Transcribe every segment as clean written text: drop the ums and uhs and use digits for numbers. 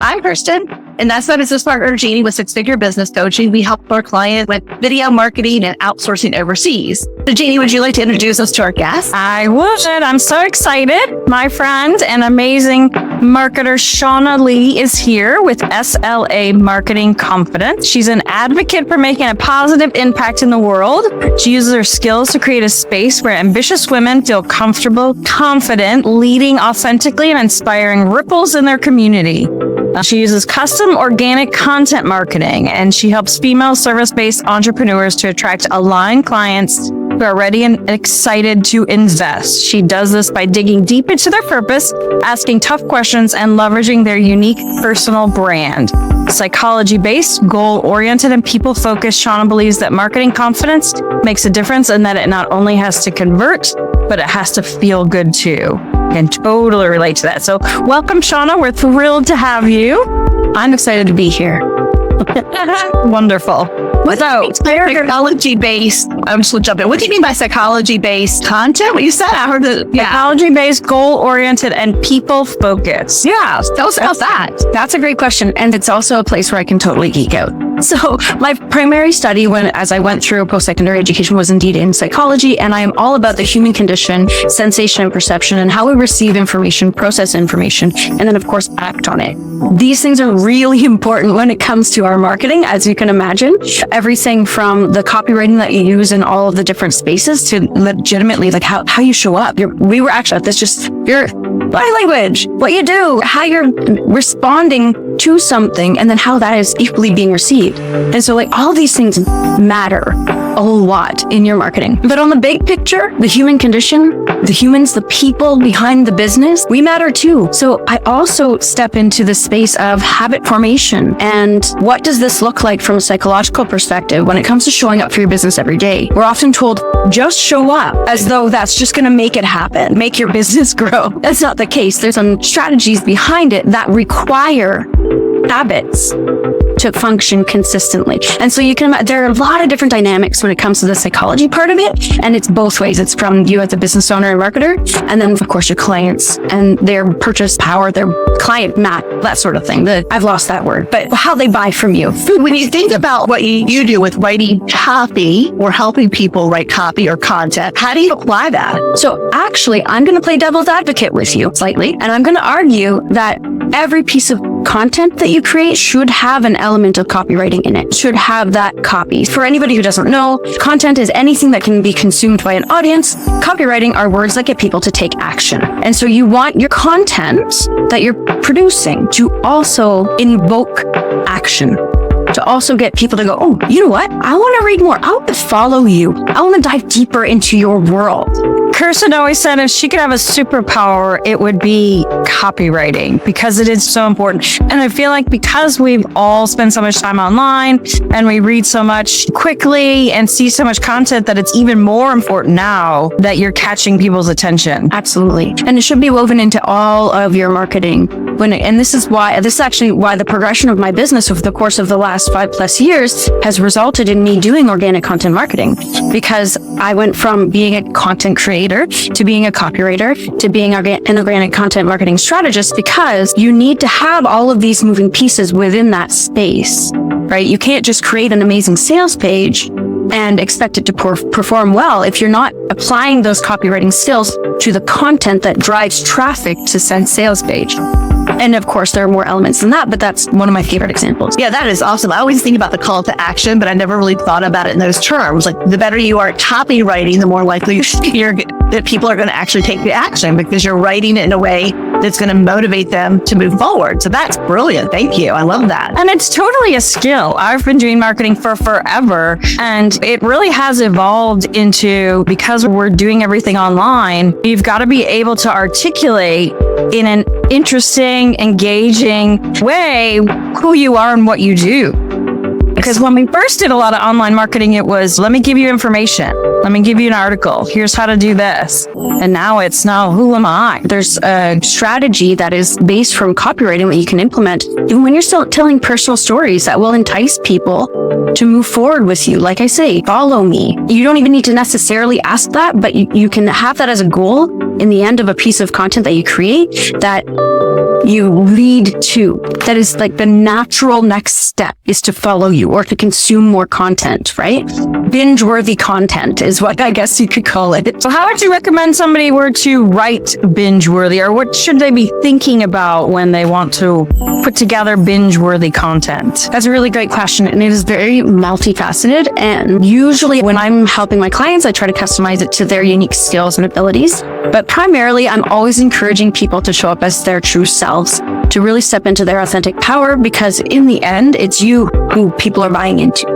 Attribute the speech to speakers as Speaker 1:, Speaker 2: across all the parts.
Speaker 1: I'm Kirsten, and that's my business partner, Jeannie, with Six Figure Business Coaching. We help our client with video marketing and outsourcing overseas. So, Jeannie, would you like to introduce us to our guest?
Speaker 2: I would. I'm so excited. My friend and amazing marketer, Shauna Lee, is here with SLA Marketing Confidence. She's an advocate for making a positive impact in the world. She uses her skills to create a space where ambitious women feel comfortable, confident, leading authentically and inspiring ripples in their community. She uses custom organic content marketing, and she helps female service-based entrepreneurs to attract aligned clients who are ready and excited to invest. She does this by digging deep into their purpose, asking tough questions, and leveraging their unique personal brand. Psychology-based, goal-oriented, and people-focused, Shauna believes that marketing confidence makes a difference and that it not only has to convert, but it has to feel good too. Can totally relate to that. So welcome, Shauna. We're thrilled to have you.
Speaker 3: I'm excited to be here.
Speaker 2: Wonderful.
Speaker 1: What's psychology-based? I'm just going to jump in. What do you mean by psychology-based content? What you said? I heard that.
Speaker 2: Yeah. Psychology-based, goal-oriented, and people-focused.
Speaker 1: Yeah. Tell us about that.
Speaker 3: That's a great question. And it's also a place where I can totally geek out. So my primary study as I went through post-secondary education was indeed in psychology. And I am all about the human condition, sensation and perception, and how we receive information, process information, and then of course act on it. These things are really important when it comes to our marketing, as you can imagine. Everything from the copywriting that you use in all of the different spaces to legitimately like how you show up. We were actually at this, just your body language, what you do, how you're responding to something, and then how that is equally being received. And so like all these things matter a whole lot in your marketing. But on the big picture, the human condition, the humans, the people behind the business, we matter too. So I also step into the space of habit formation. And what does this look like from a psychological perspective when it comes to showing up for your business every day? We're often told, just show up, as though that's just going to make it happen, make your business grow. That's not the case. There's some strategies behind it that require habits to function consistently. And so you can, there are a lot of different dynamics when it comes to the psychology part of it. And it's both ways. It's from you as a business owner and marketer, and then of course your clients and their purchase power, their client map, that sort of thing. I've lost that word, but how they buy from you.
Speaker 1: When you think about what you do with writing copy or helping people write copy or content, how do you apply that?
Speaker 3: So actually, I'm going to play devil's advocate with you slightly, and I'm going to argue that every piece of content that you create should have an element of copywriting in it, should have that copy. For anybody who doesn't know, content is anything that can be consumed by an audience. Copywriting are words that get people to take action. And so you want your content that you're producing to also invoke action, to also get people to go, oh, you know what? I want to read more. I want to follow you. I want to dive deeper into your world.
Speaker 2: Kirsten always said if she could have a superpower, it would be copywriting, because it is so important. And I feel like because we've all spent so much time online and we read so much quickly and see so much content, that it's even more important now that you're catching people's attention.
Speaker 3: Absolutely. And it should be woven into all of your marketing. And this is actually why the progression of my business over the course of the last 5+ years has resulted in me doing organic content marketing, because I went from being a content creator to being a copywriter to being an organic content marketing strategist, because you need to have all of these moving pieces within that space, right? You can't just create an amazing sales page and expect it to perform well if you're not applying those copywriting skills to the content that drives traffic to said sales page. And of course, there are more elements than that, but that's one of my favorite examples.
Speaker 1: Yeah, that is awesome. I always think about the call to action, but I never really thought about it in those terms. Like, the better you are at copywriting, the more likely that people are going to actually take the action, because you're writing it in a way that's going to motivate them to move forward. So that's brilliant. Thank you. I love that.
Speaker 2: And it's totally a skill. I've been doing marketing for forever, and it really has evolved into, because we're doing everything online, you've got to be able to articulate in an interesting, engaging way who you are and what you do. Because when we first did a lot of online marketing, it was, let me give you information. Let me give you an article. Here's how to do this. And now it's, who am I?
Speaker 3: There's a strategy that is based from copywriting that you can implement, even when you're still telling personal stories, that will entice people to move forward with you. Like I say, follow me. You don't even need to necessarily ask that, but you can have that as a goal in the end of a piece of content that you create that you lead to. That is like the natural next step is to follow you or to consume more content, right? Binge-worthy content is what I guess you could call it.
Speaker 2: So how would you recommend somebody were to write binge-worthy, or what should they be thinking about when they want to put together binge-worthy content?
Speaker 3: That's a really great question, and it is very multifaceted. And usually when I'm helping my clients, I try to customize it to their unique skills and abilities. But primarily, I'm always encouraging people to show up as their true selves, to really step into their authentic power, because in the end, it's you who people are buying into.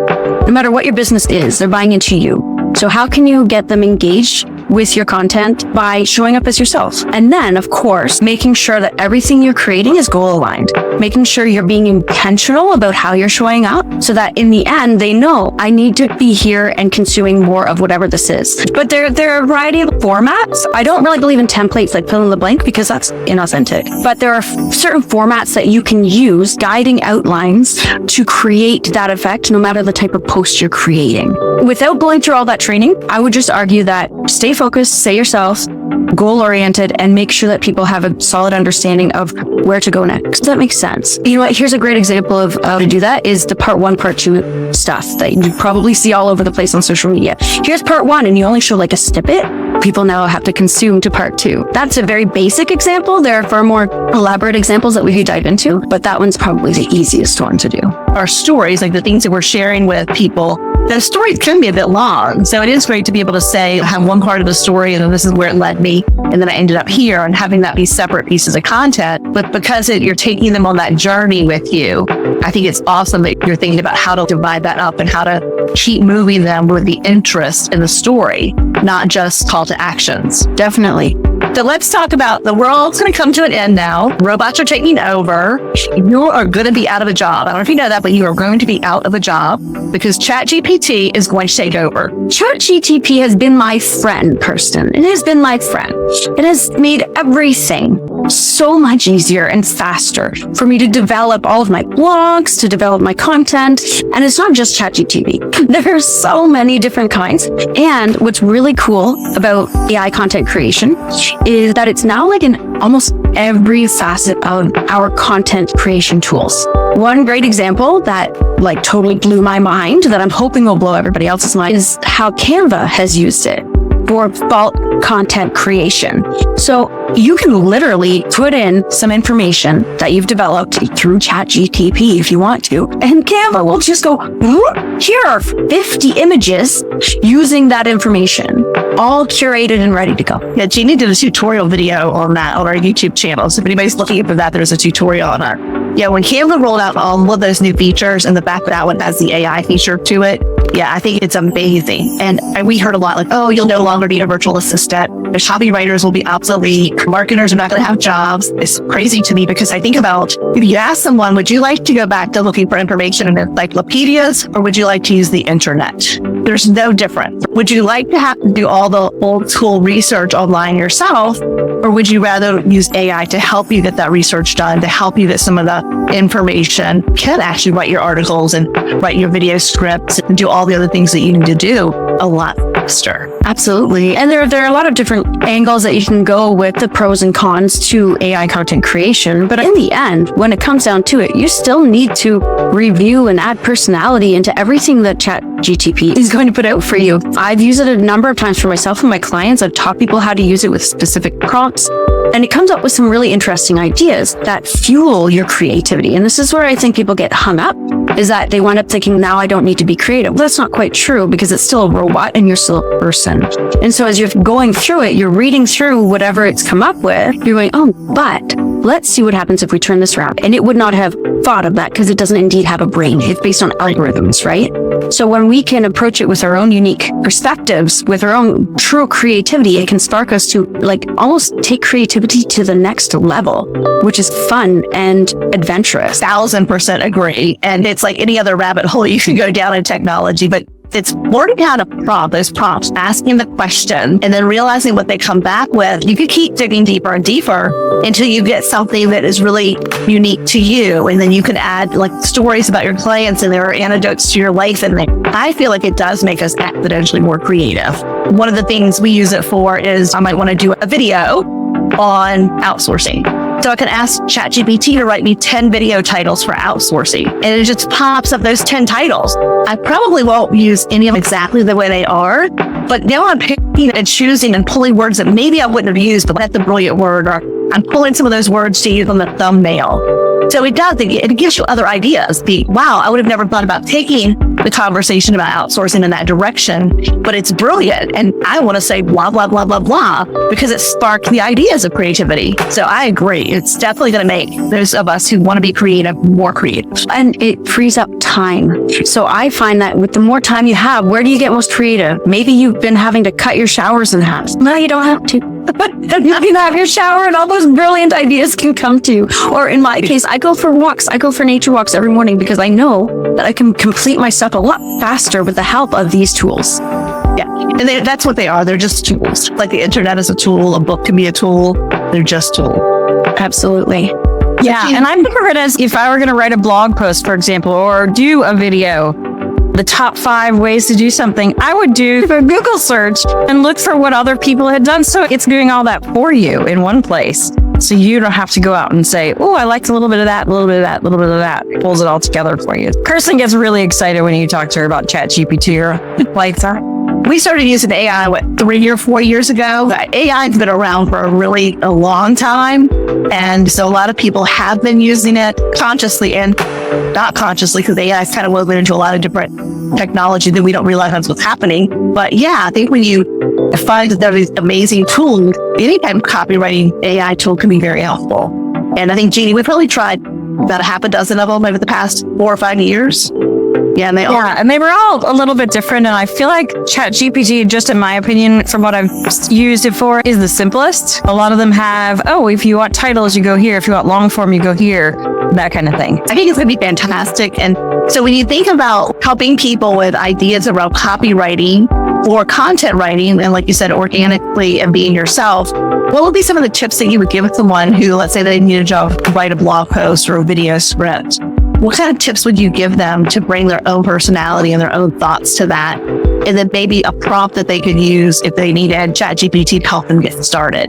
Speaker 3: No matter what your business is, they're buying into you. So how can you get them engaged with your content? By showing up as yourself. And then, of course, making sure that everything you're creating is goal aligned, making sure you're being intentional about how you're showing up so that in the end, they know I need to be here and consuming more of whatever this is. But there are a variety of formats. I don't really believe in templates like fill in the blank because that's inauthentic. But there are certain formats that you can use, guiding outlines, to create that effect no matter the type of post you're creating. Without going through all that training, I would just argue that stay focused, stay yourself, goal-oriented, and make sure that people have a solid understanding of where to go next. Does that make sense? You know what? Here's a great example of how to do that is the part 1, part 2 stuff that you probably see all over the place on social media. Here's part 1, and you only show like a snippet. People now have to consume to part 2. That's a very basic example. There are far more elaborate examples that we could dive into, but that one's probably the easiest one to do.
Speaker 1: Our stories, like the things that we're sharing with people, the stories can be a bit long. So it is great to be able to say, I have one part of the story and then this is where it led me. And then I ended up here, and having that be separate pieces of content. But because you're taking them on that journey with you, I think it's awesome that you're thinking about how to divide that up and how to keep moving them with the interest in the story, not just call to actions.
Speaker 3: Definitely.
Speaker 1: So let's talk about the world's going to come to an end now. Robots are taking over. You are going to be out of a job. I don't know if you know that, but you are going to be out of a job because ChatGPT is going to take over.
Speaker 3: ChatGPT has been my friend, Kirsten. It has been my friend. It has made everything so much easier and faster for me to develop all of my blogs, to develop my content. And it's not just ChatGPT. There are so many different kinds. And what's really cool about AI content creation is that it's now like in almost every facet of our content creation tools. One great example that like totally blew my mind, that I'm hoping will blow everybody else's mind, is how Canva has used it for bulk content creation. So you can literally put in some information that you've developed through ChatGPT if you want to, and Canva will just go, here are 50 images using that information, all curated and ready to go.
Speaker 1: Yeah, Jeannie did a tutorial video on that on our YouTube channel. So if anybody's looking for that, there's a tutorial on our. Yeah, when Canva rolled out all of those new features, and the fact that that one has the AI feature to it, yeah, I think it's amazing. And we heard a lot like, oh, you'll no longer need a virtual assistant. The copywriters will be obsolete. Marketers are not going to have jobs. It's crazy to me because I think about, if you ask someone, would you like to go back to looking for information in encyclopedias, or would you like to use the internet? There's no difference. Would you like to have to do all the old school research online yourself, or would you rather use AI to help you get that research done, to help you get some of the information, can actually write your articles and write your video scripts and do all the other things that you need to do a lot faster?
Speaker 3: Absolutely. And there are a lot of different angles that you can go with the pros and cons to AI content creation. But in the end, when it comes down to it, you still need to review and add personality into everything that ChatGPT is going to put out for you. I've used it a number of times for myself and my clients. I've taught people how to use it with specific prompts. And it comes up with some really interesting ideas that fuel your creativity. And this is where I think people get hung up, is that they wind up thinking, now I don't need to be creative. Well, that's not quite true, because it's still a robot and you're still a person. And so as you're going through it, you're reading through whatever it's come up with, you're going, oh, but let's see what happens if we turn this around. And it would not have thought of that because it doesn't indeed have a brain. It's based on algorithms, right? So when we can approach it with our own unique perspectives, with our own true creativity, it can spark us to like almost take creativity to the next level, which is fun and adventurous.
Speaker 1: 1000% agree. And it's like any other rabbit hole you can go down in technology, but it's learning how to prompt those prompts, asking the question, and then realizing what they come back with. You can keep digging deeper and deeper until you get something that is really unique to you. And then you can add like stories about your clients and there are anecdotes to your life. And I feel like it does make us exponentially more creative. One of the things we use it for is I might want to do a video on outsourcing. So I can ask ChatGPT to write me 10 video titles for outsourcing. And it just pops up those 10 titles. I probably won't use any of them exactly the way they are, but now I'm picking and choosing and pulling words that maybe I wouldn't have used, but that's a brilliant word, or I'm pulling some of those words to use on the thumbnail. So it does, it gives you other ideas. Wow, I would have never thought about taking the conversation about outsourcing in that direction, but it's brilliant. And I want to say blah, blah, blah, blah, blah, because it sparked the ideas of creativity. So I agree. It's definitely going to make those of us who want to be creative more creative.
Speaker 3: And it frees up time. So I find that with the more time you have, where do you get most creative? Maybe you've been having to cut your showers in half. No, you don't have to. You can have your shower and all those brilliant ideas can come to you. Or in my case, I go for walks. I go for nature walks every morning because I know that I can complete my stuff a lot faster with the help of these tools.
Speaker 1: Yeah, and that's what they are. They're just tools. Like the internet is a tool, a book can be a tool. They're just tools.
Speaker 3: Absolutely.
Speaker 2: Yeah, and I think of it as if I were going to write a blog post, for example, or do a video, the top 5 ways to do something, I would do a Google search and look for what other people had done. So it's doing all that for you in one place. So you don't have to go out and say, oh, I liked a little bit of that, a little bit of that, a little bit of that. It pulls it all together for you. Kirsten gets really excited when you talk to her about ChatGPT or lights are.
Speaker 1: We started using AI, 3 or 4 years ago? AI has been around for a long time. And so a lot of people have been using it consciously and not consciously, because AI is kind of woven into a lot of different technology that we don't realize that's what's happening. But yeah, I think when you find that there is amazing tools, any type of copywriting AI tool can be very helpful. And I think, Jeannie, we've probably tried about a half a dozen of them over the past 4 or 5 years. Yeah, and they were all a little bit different. And I feel like ChatGPT, just in my opinion, from what I've used it for, is the simplest. A lot of them have, if you want titles, you go here. If you want long form, you go here. That kind of thing. I think it's going to be fantastic. And so when you think about helping people with ideas around copywriting or content writing, and like you said, organically and being yourself, what would be some of the tips that you would give someone who, let's say they needed to write a blog post or a video script? What kind of tips would you give them to bring their own personality and their own thoughts to that? And then maybe a prompt that they could use if they need ChatGPT to help them get started.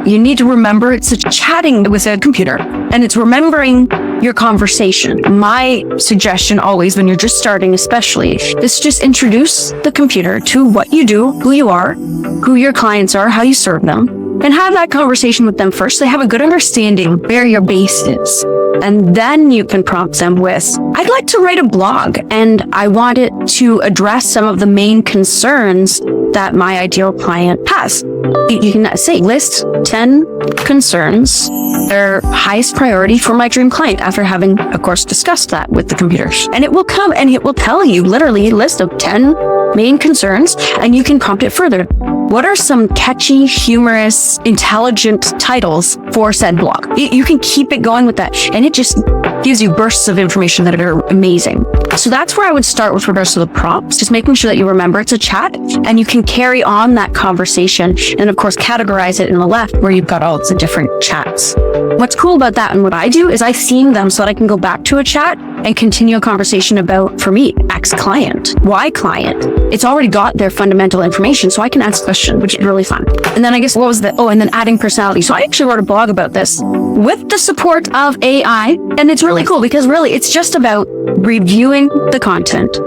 Speaker 3: You need to remember it's chatting with a computer and it's remembering your conversation. My suggestion always, when you're just starting especially, is just introduce the computer to what you do, who you are, who your clients are, how you serve them, and have that conversation with them first. So they have a good understanding where your base is. And then you can prompt them with, I'd like to write a blog and I want it to address some of the main concerns that my ideal client has. You can say, list 10 concerns, their highest priority for my dream client, after having, of course, discussed that with the computer. And it will come and it will tell you literally a list of 10 main concerns, and you can prompt it further. What are some catchy, humorous, intelligent titles for said blog? You can keep it going with that. And it just gives you bursts of information that are amazing. So that's where I would start with regards to the prompts, just making sure that you remember it's a chat and you can carry on that conversation and of course categorize it in the left where you've got all the different chats. What's cool about that and what I do is I theme them so that I can go back to a chat and continue a conversation about, for me, X client, Y client. It's already got their fundamental information, so I can ask questions, which is really fun. And then I guess and then adding personality. So I actually wrote a blog about this with the support of AI, and it's really cool because really it's just about reviewing the content,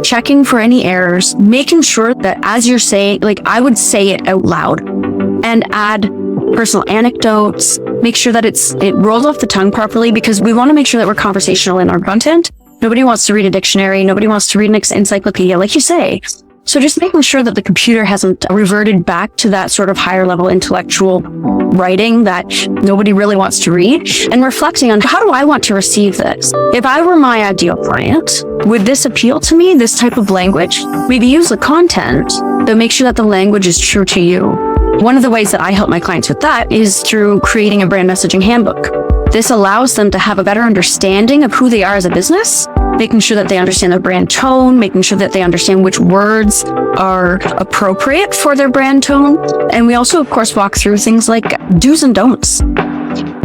Speaker 3: checking for any errors, making sure that as you're saying, like I would say it out loud and add personal anecdotes, make sure that it rolls off the tongue properly, because we want to make sure that we're conversational in our content. Nobody wants to read a dictionary. Nobody wants to read an encyclopedia, like you say. So just making sure that the computer hasn't reverted back to that sort of higher level intellectual writing that nobody really wants to read, and reflecting on how do I want to receive this? If I were my ideal client, would this appeal to me, this type of language? Maybe use the content, but make sure that the language is true to you. One of the ways that I help my clients with that is through creating a brand messaging handbook. This allows them to have a better understanding of who they are as a business making sure that they understand their brand tone, making sure that they understand which words are appropriate for their brand tone. And we also, of course, walk through things like do's and don'ts.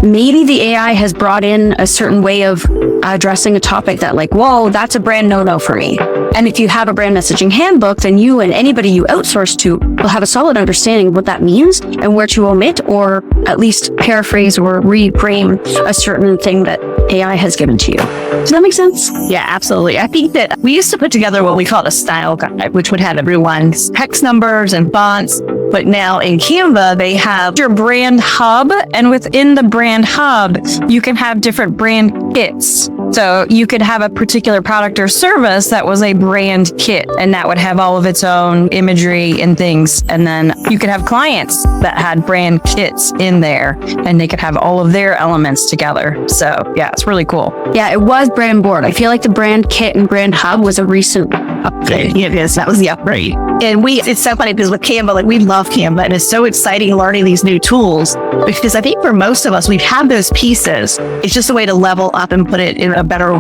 Speaker 3: Maybe the AI has brought in a certain way of addressing a topic that like, whoa, that's a brand no-no for me. And if you have a brand messaging handbook, then you and anybody you outsource to will have a solid understanding of what that means and where to omit or at least paraphrase or reframe a certain thing that AI has given to you. Does that make sense?
Speaker 1: Yeah, absolutely. I think that we used to put together what we called a style guide, which would have everyone's text numbers and fonts. But now in Canva, they have
Speaker 2: Your brand hub, and within the brand hub, you can have different brand kits. So you could have a particular product or service that was a brand kit, and that would have all of its own imagery and things. And then you could have clients that had brand kits in there, and they could have all of their elements together. So yeah, it's really cool.
Speaker 3: Yeah, it was brand board. I feel like the brand kit and brand hub was a recent
Speaker 1: upgrade. It is. That was the upgrade. And it's so funny because with Canva, like we love Canva, and it's so exciting learning these new tools because I think for most of us, we've had those pieces. It's just a way to level up and put it in a better,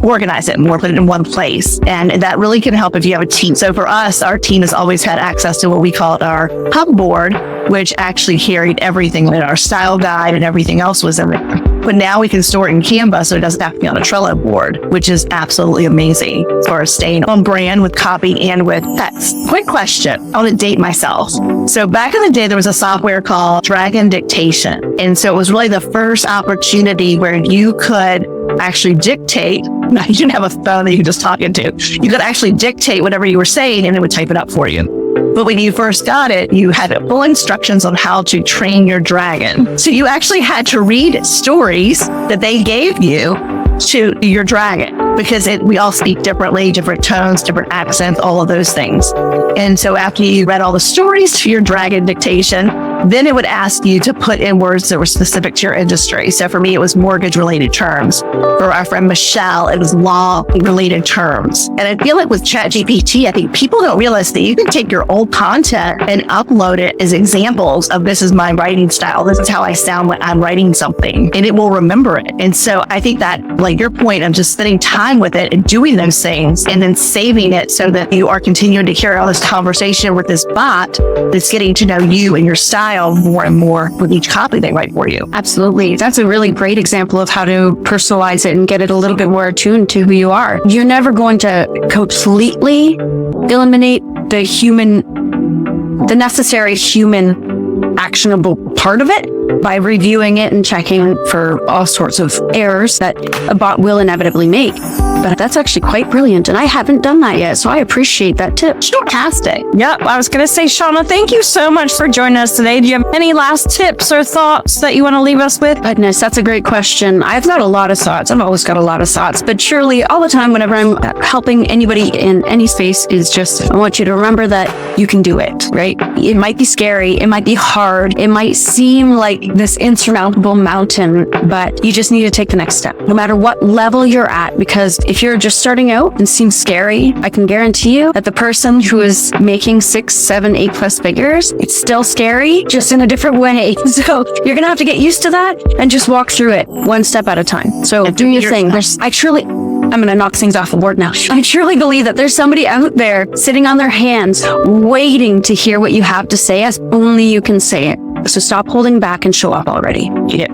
Speaker 1: organize it more, put it in one place. And that really can help if you have a team. So for us, our team has always had access to what we call our hub board, which actually carried everything in our style guide and everything else was in there. But now we can store it in Canva so it doesn't have to be on a Trello board, which is absolutely amazing as far as staying on brand with copy and with text. Quick question. I want to date myself. So back in the day, there was a software called Dragon Dictation. And so it was really the first opportunity where you could actually dictate. Now, you didn't have a phone that you could just talk into. You could actually dictate whatever you were saying and it would type it up for you. But when you first got it, you had full instructions on how to train your dragon. So you actually had to read stories that they gave you to your dragon because we all speak differently, different tones, different accents, all of those things. And so after you read all the stories to your dragon dictation, then it would ask you to put in words that were specific to your industry. So for me, it was mortgage-related terms. For our friend Michelle, it was law-related terms. And I feel like with ChatGPT, I think people don't realize that you can take your old content and upload it as examples of this is my writing style. This is how I sound when I'm writing something, and it will remember it. And so I think that, like your point of just spending time with it and doing those things and then saving it so that you are continuing to carry on this conversation with this bot that's getting to know you and your style more and more with each copy they write for you.
Speaker 3: Absolutely. That's a really great example of how to personalize it and get it a little bit more attuned to who you are. You're never going to completely eliminate the necessary human actionable part of it by reviewing it and checking for all sorts of errors that a bot will inevitably make. But that's actually quite brilliant, and I haven't done that yet, so I appreciate that tip.
Speaker 1: Fantastic.
Speaker 2: Yep. I was going to say, Shauna, thank you so much for joining us today. Do you have any last tips or thoughts that you want to leave us with?
Speaker 3: Goodness, that's a great question. I've got a lot of thoughts. I've always got a lot of thoughts, but surely all the time whenever I'm helping anybody in any space is just, I want you to remember that you can do it, right? It might be scary. It might be hard. It might seem like this insurmountable mountain, but you just need to take the next step, no matter what level you're at, because if you're just starting out and seems scary, I can guarantee you that the person who is making 6, 7, 8+ figures, it's still scary, just in a different way. So you're going to have to get used to that and just walk through it one step at a time. So do your thing. I'm going to knock things off the board now. I truly believe that there's somebody out there sitting on their hands, waiting to hear what you have to say as only you can say it. So stop holding back and show up already.
Speaker 1: Yeah,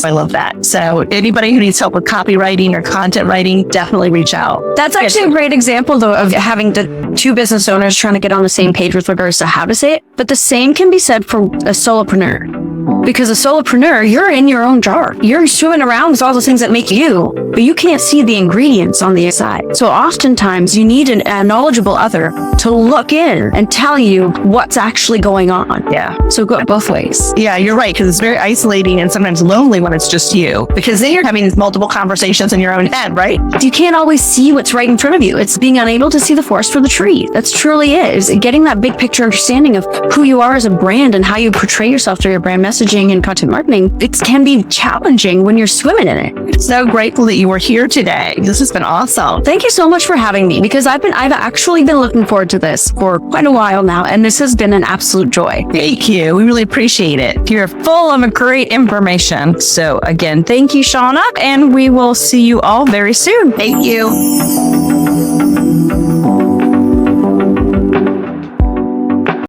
Speaker 1: I love that. So anybody who needs help with copywriting or content writing, definitely reach out.
Speaker 3: That's actually a great example, though, of having the two business owners trying to get on the same page with regards to how to say it. But the same can be said for a solopreneur. Because a solopreneur, you're in your own jar. You're swimming around with all the things that make you, but you can't see the ingredients on the inside. So oftentimes you need a knowledgeable other to look in and tell you what's actually going on.
Speaker 1: Yeah.
Speaker 3: So go both ways.
Speaker 1: Yeah, you're right. Because it's very isolating and sometimes lonely when it's just you. Because then you're having these multiple conversations in your own head, right?
Speaker 3: You can't always see what's right in front of you. It's being unable to see the forest for the tree. That's truly it. Is getting that big picture understanding of who you are as a brand and how you portray yourself through your brand message messaging and content marketing, it can be challenging when you're swimming in it.
Speaker 1: So grateful that you were here today. This has been awesome.
Speaker 3: Thank you so much for having me, because I've actually been looking forward to this for quite a while now, and this has been an absolute joy.
Speaker 1: Thank you. We really appreciate it.
Speaker 2: You're full of great information. So again, thank you, Shauna, and we will see you all very soon.
Speaker 1: Thank you.